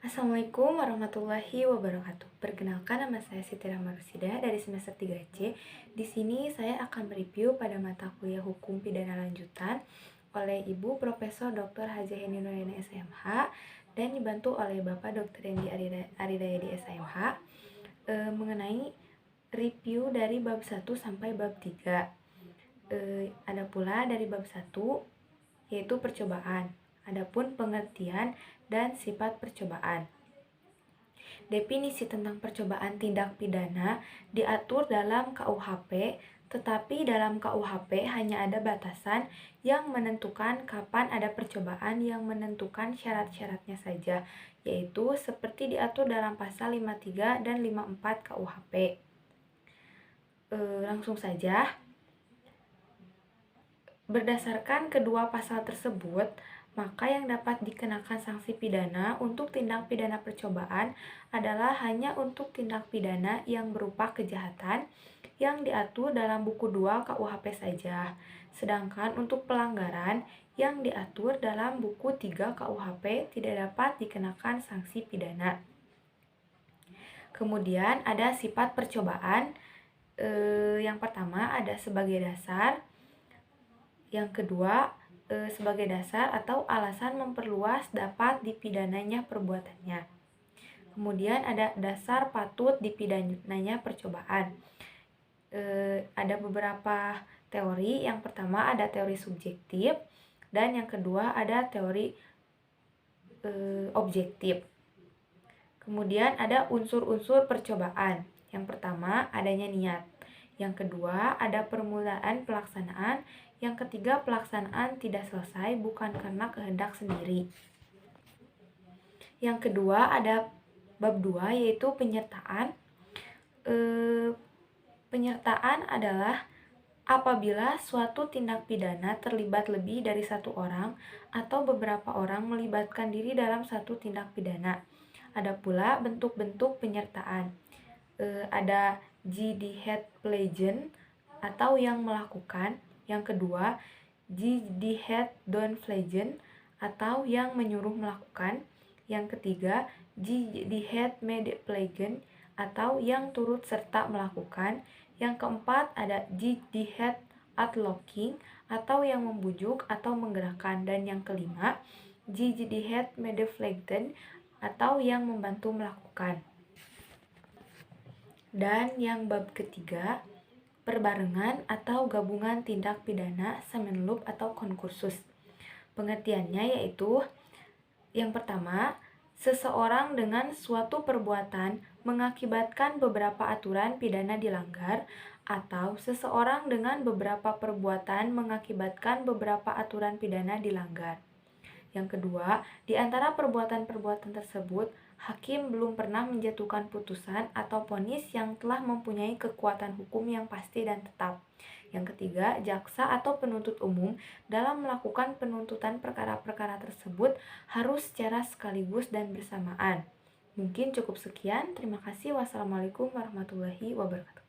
Assalamualaikum warahmatullahi wabarakatuh. Perkenalkan, nama saya Siti Rahmarusida dari semester 3C. Di sini saya akan mereview pada mata kuliah Hukum Pidana Lanjutan oleh Ibu Profesor Dr. Hajah Heni Nurayana SMH dan dibantu oleh Bapak Dr. Yendi Aridayadi SMH mengenai review dari bab 1 sampai bab 3. Ada pula dari bab 1 yaitu percobaan. Adapun pengertian dan sifat percobaan. Definisi tentang percobaan tindak pidana diatur dalam KUHP, tetapi dalam KUHP hanya ada batasan yang menentukan kapan ada percobaan yang menentukan syarat-syaratnya saja, yaitu seperti diatur dalam pasal 53 dan 54 KUHP. Langsung saja. Berdasarkan kedua pasal tersebut, maka yang dapat dikenakan sanksi pidana untuk tindak pidana percobaan adalah hanya untuk tindak pidana yang berupa kejahatan yang diatur dalam buku 2 KUHP saja. Sedangkan untuk pelanggaran yang diatur dalam buku 3 KUHP tidak dapat dikenakan sanksi pidana. Kemudian ada sifat percobaan. Yang pertama ada sebagai dasar. Yang kedua, sebagai dasar atau alasan memperluas dapat dipidananya perbuatannya. Kemudian ada dasar patut dipidananya percobaan. Ada beberapa teori. Yang pertama ada teori subjektif dan yang kedua ada teori objektif. Kemudian ada unsur-unsur percobaan. Yang pertama adanya niat. Yang kedua ada permulaan pelaksanaan. Yang ketiga, pelaksanaan tidak selesai bukan karena kehendak sendiri. Yang kedua ada bab 2 yaitu penyertaan. Penyertaan adalah apabila suatu tindak pidana terlibat lebih dari satu orang atau beberapa orang melibatkan diri dalam satu tindak pidana. Ada pula bentuk-bentuk penyertaan. Ada jihad pledgen atau yang melakukan. Yang kedua, jihad don pledgen atau yang menyuruh melakukan. Yang ketiga, jihad med pledgen atau yang turut serta melakukan. Yang keempat, ada jihad outlooking atau yang membujuk atau menggerakkan. Dan yang kelima, jihad med pledgen atau yang membantu melakukan. Dan yang bab ketiga, perbarengan atau gabungan tindak pidana semenlub atau konkursus. Pengertiannya yaitu yang pertama, seseorang dengan suatu perbuatan mengakibatkan beberapa aturan pidana dilanggar, atau seseorang dengan beberapa perbuatan mengakibatkan beberapa aturan pidana dilanggar. Yang kedua, di antara perbuatan-perbuatan tersebut, hakim belum pernah menjatuhkan putusan atau vonis yang telah mempunyai kekuatan hukum yang pasti dan tetap. Yang ketiga, jaksa atau penuntut umum dalam melakukan penuntutan perkara-perkara tersebut harus secara sekaligus dan bersamaan. Mungkin cukup sekian. Terima kasih. Wassalamualaikum warahmatullahi wabarakatuh.